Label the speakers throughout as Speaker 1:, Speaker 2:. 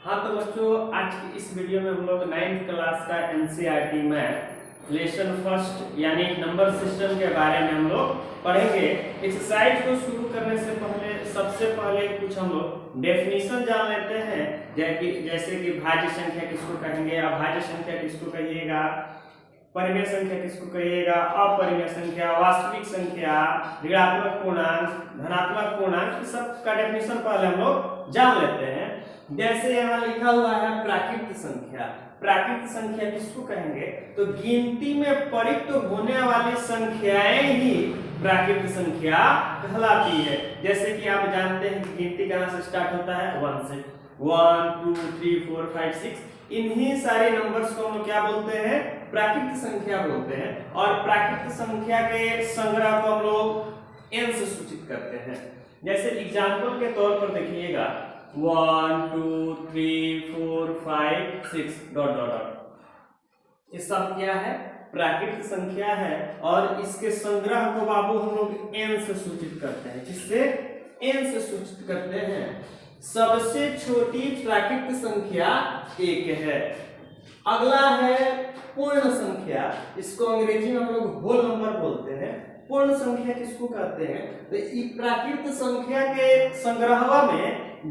Speaker 1: हाँ तो बच्चों, आज की इस वीडियो में हम लोग 9th क्लास का एनसीईआरटी में लेसन फर्स्ट यानी नंबर सिस्टम के बारे में हम लोग पढ़ेंगे। एक्सरसाइज को शुरू करने से पहले सबसे पहले कुछ हम लोग डेफिनेशन जान लेते हैं, जैसे कि भाज्य संख्या किसको कहेंगे, अभाज्य संख्या किसको कहिएगा, परिमेय संख्या किसको कहिएगा, अपरिमेय संख्या, वास्तविक संख्या, ऋणात्मक पूर्णांक, धनात्मक पूर्णांक, इस सब का डेफिनेशन पहले हम लोग जान लेते हैं। जैसे यहाँ लिखा हुआ है प्राकृत संख्या। प्राकृत संख्या किसको कहेंगे, तो गिनती में प्रयुक्त होने वाली संख्याएं ही प्राकृत संख्या कहलाती है। जैसे कि आप जानते हैं कि गिनती कहाँ से स्टार्ट होता है, 1 से। 1 2 3 4 5 6 इन्हीं सारे नंबर्स को हम क्या बोलते हैं, प्राकृत संख्या बोलते हैं। और प्राकृत संख्या के संग्रह को हम लोग n से सूचित करते हैं। जैसे एग्जाम्पल के तौर पर देखिएगा 1 2 3 4 5 6 डॉट डॉट डॉट, ये सब क्या है, प्राकृत संख्या है। और इसके संग्रह को बाबू हम लोग n से सूचित करते हैं। किससे, n से सूचित करते हैं। सबसे छोटी प्राकृत संख्या 1 है। अगला है पूर्ण संख्या, इसको अंग्रेजी में हम लोग होल नंबर बोलते हैं। पूर्ण संख्या किसको कहते हैं, तो प्राकृत संख्या के संग्रहवा में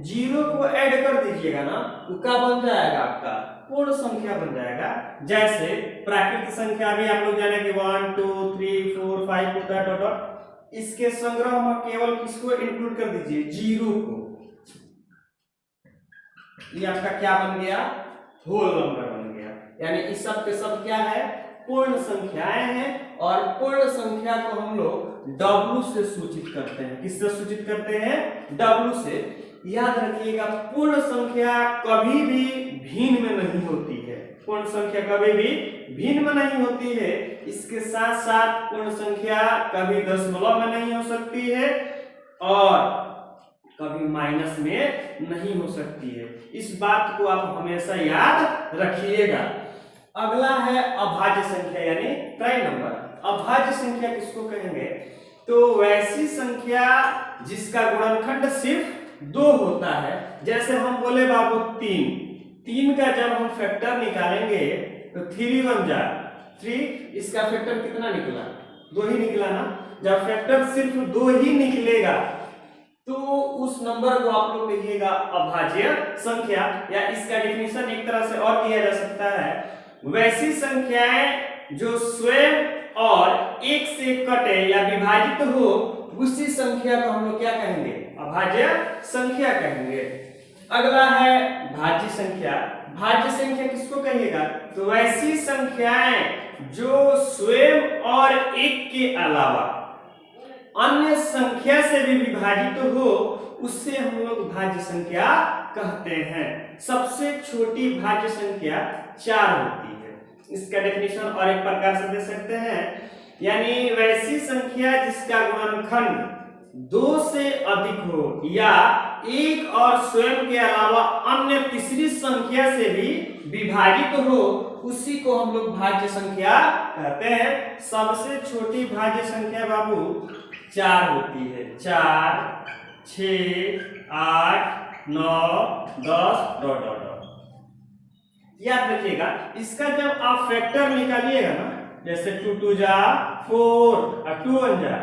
Speaker 1: 0 को ऐड कर दीजिएगा ना, तो क्या बन जाएगा, आपका पूर्ण संख्या बन जाएगा। जैसे प्राकृत संख्या भी आप लोग जाने कि 1 2 3 4 5 डॉट डॉट, इसके संग्रह में केवल किसको इंक्लूड कर दीजिए, 0 को। ये आपका क्या बन गया, होल नंबर बन गया। यानी इस सब के सब क्या है, पूर्ण संख्याएं हैं। और पूर्ण संख्या को हम लोग W से सूचित करते हैं। किससे सूचित करते हैं, W से। याद रखिएगा, पूर्ण संख्या कभी भी भिन्न में नहीं होती है। पूर्ण संख्या कभी भी भिन्न में नहीं होती है। इसके साथ साथ पूर्ण संख्या कभी दशमलव में नहीं हो सकती है और कभी माइनस में नहीं हो सकती है। इस बात को आप हमेशा याद रखिएगा। अगला है अभाज्य संख्या यानी प्राइम नंबर। अभाज्य संख्या किसको कहेंगे, तो वैसी संख्या जिसका गुणनखंड सिर्फ 2 होता है। जैसे हम बोले बाबू 3 का जब हम फैक्टर निकालेंगे तो 3 बन जाए 3, इसका फैक्टर कितना निकला, 2 ही निकला ना। जब फैक्टर सिर्फ 2 ही निकलेगा तो उस नंबर को आप लोग लिखिएगा अभाज्य संख्या। या इसका डेफिनेशन एक तरह से और दिया जा सकता है, वैसी संख्याएं जो स्वयं और 1 से कटे या विभाजित हो, उसी संख्या को हम लोग क्या कहेंगे, अभाज्य संख्या कहेंगे। अगला है भाज्य संख्या। भाज्य संख्या किसको कहिएगा, तो वैसी संख्याएं जो स्वयं और 1 के अलावा अन्य संख्या से भी विभाजित हो, उससे हम लोग भाज्य संख्या कहते हैं। सबसे छोटी भाज्य संख्या 4 होती है। इसका डेफिनेशन और एक प्रकार से दे सकते हैं, यानी वैसी संख्या जिसका गुणनखंड 2 से अधिक हो या 1 और स्वयं के अलावा अन्य तीसरी संख्या से भी विभाजित हो, उसी को हम लोग भाज्य संख्या कहते हैं। सबसे छोटी भाज्य संख्या बाबू 4 होती है। 4 6 8 9 10 डॉट डॉट डॉट। याद रखिएगा, इसका जब आप फैक्टर निकालिएगा ना, जैसे 2 2 जा 4 और 2 1 जा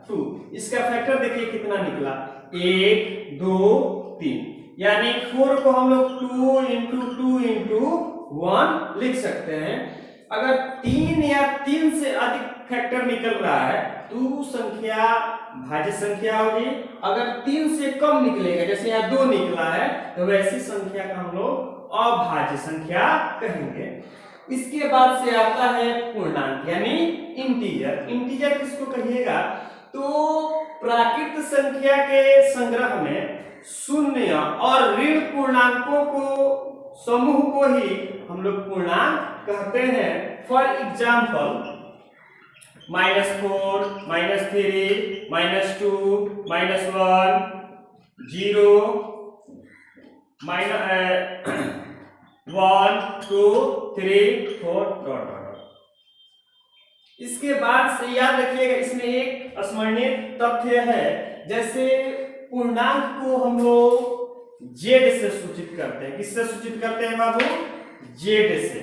Speaker 1: 2, इसका फैक्टर देखिए कितना निकला, 1 2 3। यानी 4 को हम लोग 2 into 2 into 1 लिख सकते हैं। अगर 3 या 3 से अधिक फैक्टर निकल रहा है तो संख्या भाज्य संख्या होगी। अगर 3 से कम निकलेगा, जैसे यहाँ 2 निकला है, तो वैसी संख्या का हम लोग अभाज्य संख्या कहेंगे। इसके बाद से आता है पूर्णांक यानी इंटीजर। इंटीजर किसको कहिएगा, तो प्राकृत संख्या के संग्रह में शून्य और ऋण पूर्णांकों को समूह को ही हम लोग पूर्णांक कहते हैं। For example -4 -3 -2 -1 0 1 2 3 4 dot dot. इसके बाद से याद रखिएगा, इसमें एक स्मरणीय तथ्य है, जैसे पूर्णांक को हम लोग जेड से सूचित करते हैं। किससे सूचित करते हैं बाबू? जेड से,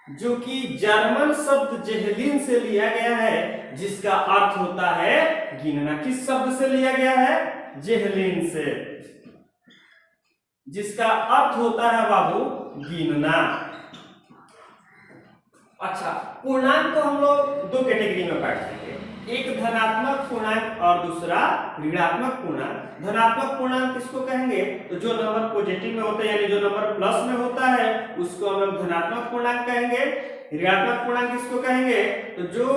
Speaker 1: जो कि जर्मन शब्द जेहलिन से लिया गया है, जिसका अर्थ होता है गिनना। किस शब्द से लिया गया है? जेहलिन से, जिसका अर्थ होता है बाबू गिनना। अच्छा, पूर्णांक को हम लोग दो कैटेगरी में बांट देंगे, एक धनात्मक पूर्णांक और दूसरा ऋणात्मक पूर्णांक। धनात्मक पूर्णांक किसको कहेंगे? तो जो नंबर पॉजिटिव में होता है, यानी जो नंबर प्लस में होता है, उसको हम लोग धनात्मक पूर्णांक कहेंगे। ऋणात्मक पूर्णांक किसको कहेंगे? तो जो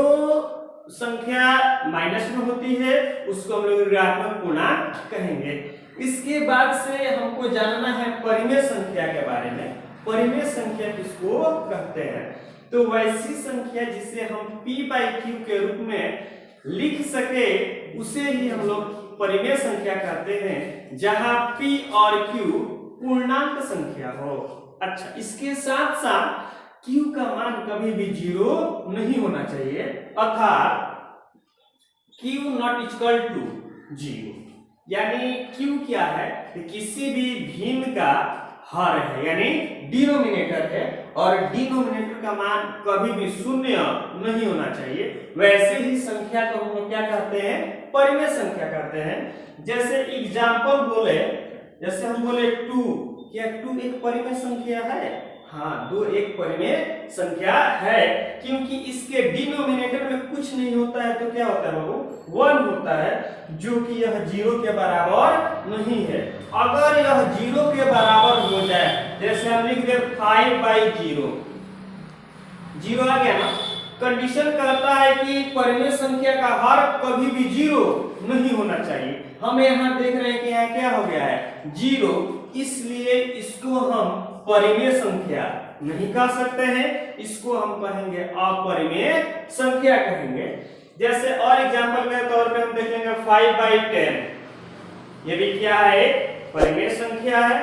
Speaker 1: संख्या माइनस में होती है, उसको हम लोग ऋणात्मक पूर्णांक कहेंगे। इसके बाद से हमको जानना है परिमेय संख्या के बारे में। परिमेय संख्या किसको कहते हैं? तो वैसी संख्या जिसे हम p/q के रूप में लिख सके, उसे ही हम लोग परिमेय संख्या कहते हैं, जहां p और q पूर्णांक संख्या हो। अच्छा, इसके साथ साथ q का मान कभी भी 0 नहीं होना चाहिए, अर्थात q नॉट इक्वल टू 0। यानी q क्या है? किसी भी भिन्न का हर है, यानी डिनोमिनेटर है, और डिनोमिनेटर का मान कभी भी शून्य नहीं होना चाहिए। वैसे ही संख्या को हम लोग क्या कहते हैं? परिमेय संख्या कहते हैं। जैसे एग्जांपल बोले, जैसे हम बोले 2, क्या 2 एक परिमेय संख्या है? हाँ, 2 एक परिमेय संख्या है, क्योंकि इसके डिनोमिनेटर में कुछ नहीं होता है, तो क्या होता है बाबू? 1 होता है, जो कि यह 0 के बराबर नहीं है। अगर यह 0 के बराबर हो जाए, जैसे हम लिख दे 5/0, 0 आ गया ना, कंडीशन कहता है कि परिमेय संख्या का हर कभी भी 0 नहीं होना चाहिए। हम यहाँ देख रहे हैं कि यहाँ क्या हो गया है? 0, इसलिए इसको हम परिमेय संख्या नहीं कह सकते हैं, इसको हम कहेंगे अपरिमेय संख्या कहेंगे। जैसे और एग्जांपल के तौर पे हम देख लेंगे 5/10, ये भी क्या है? परिमेय संख्या है।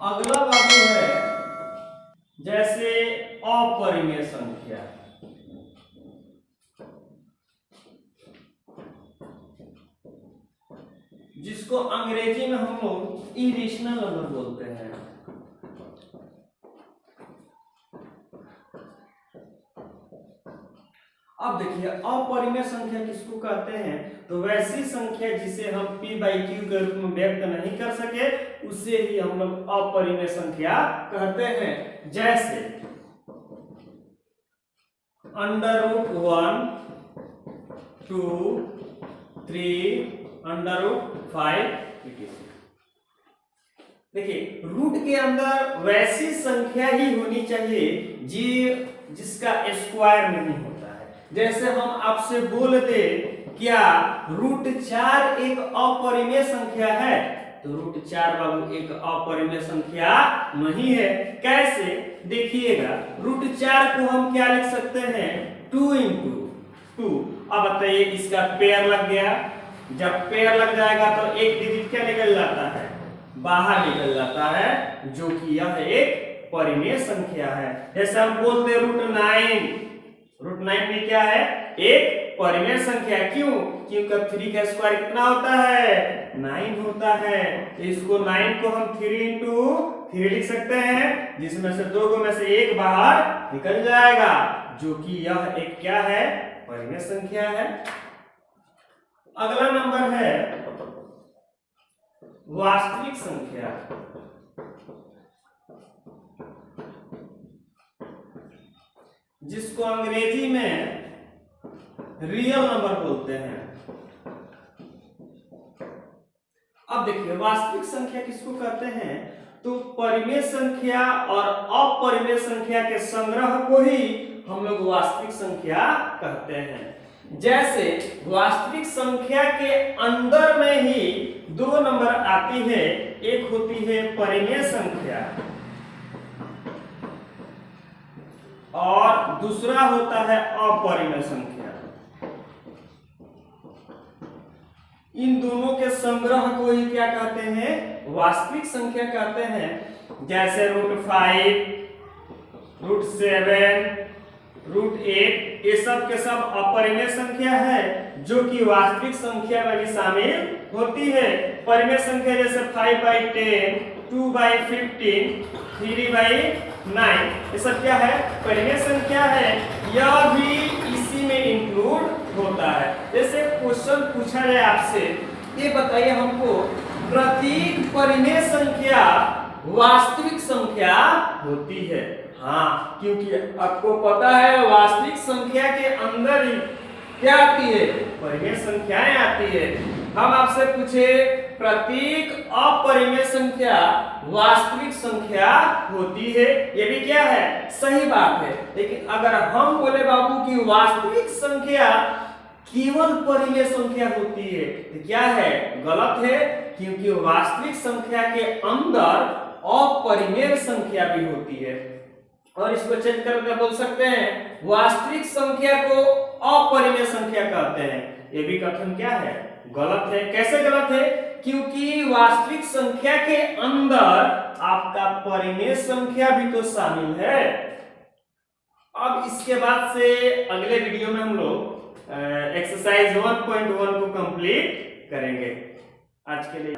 Speaker 1: अगला बाबू है जैसे अपरिमेय संख्या, जिसको अंग्रेजी में हम लोग इरेशनल नंबर बोलते हैं। अब देखिए, अपरिमेय संख्या किसको कहते हैं? तो वैसी संख्या जिसे हम p/q के रूप में व्यक्त नहीं कर सके, उसे ही हम लोग अपरिमेय संख्या कहते हैं। जैसे √1, 2, 3, √5। देखिए, रूट के अंदर वैसी संख्या ही होनी चाहिए जिसका स्क्वायर नहीं होता है। जैसे हम आपसे बोल दे, क्या √4 एक अपरिमेय संख्या है? तो √4 बाबू एक अपरिमेय संख्या नहीं है। कैसे? देखिएगा, √4 को हम क्या लिख सकते हैं? 2 × 2। अब बताइए, इसका पेयर लग गया। जब पेयर लग जाएगा तो एक डिजिट क्या निकल जाता है? बाहर निकल जाता है, जो कि यह एक परिमेय संख्या है। जैसे हम बोलते √9 में क्या है? एक परिमेय संख्या। क्यों? क्योंकि 3 का स्क्वायर कितना होता है? 9 होता है। तो इसको 9 को हम 3 × 3 लिख सकते हैं, जिसमें से 2 में से एक बाहर निकल जाएगा, जो कि यह एक क्या है? परिमेय संख्या है। अगला नंबर है वास्तविक संख्या, जिसको अंग्रेजी में रियल नंबर बोलते हैं। अब देखिए, वास्तविक संख्या किसको कहते हैं? तो परिमेय संख्या और अपरिमेय संख्या के संग्रह को ही हम लोग वास्तविक संख्या कहते हैं। जैसे वास्तविक संख्या के अंदर में ही 2 नंबर आती है, एक होती है परिमेय संख्या और दूसरा होता है अपरिमेय संख्या। इन दोनों के संग्रह को ही क्या कहते हैं? वास्तविक संख्या कहते हैं। जैसे √5, √7, √8, ये सब के सब अपरिमेय संख्या है, जो कि वास्तविक संख्या में भी शामिल होती है। परिमेय संख्या जैसे 5/10, 2/15, 3/9, ये सब क्या है? परिमेय संख्या है। यह भी इसी में इंक्लूड होता है। जैसे क्वेश्चन पूछा जाए आपसे, ये बताइए हमको, प्रतीक परिमेय संख्या वास्तविक संख्या होती है? हाँ, क्योंकि आपको पता है वास्तविक संख्या के अंदर ही क्या आती है? परिमेय संख्याएं आती है। हम आपसे पूछे प्रतीक अपरिमेय संख्या वास्तविक संख्या होती है, ये भी क्या है? सही बात है। लेकिन अगर हम बोले बाबू कि वास्तविक संख्या केवल परिमेय संख्या होती है, तो क्या है? गलत है, क्योंकि वास्तविक संख्या के अंदर अपरिमेय संख्या भी होती है। और इसको चेंज करके बोल सकते हैं वास्तविक संख्या को अपरिमेय संख्या कहते हैं। ये भी कथन क्या है? गलत है। कैसे गलत है? क्योंकि वास्तविक संख्या के अंदर आपका परिमेय संख्या भी तो शामिल है। अब इसके बाद से अगले वीडियो में हम लोग एक्सरसाइज 1.1 को कंप्लीट करेंगे। आज के लिए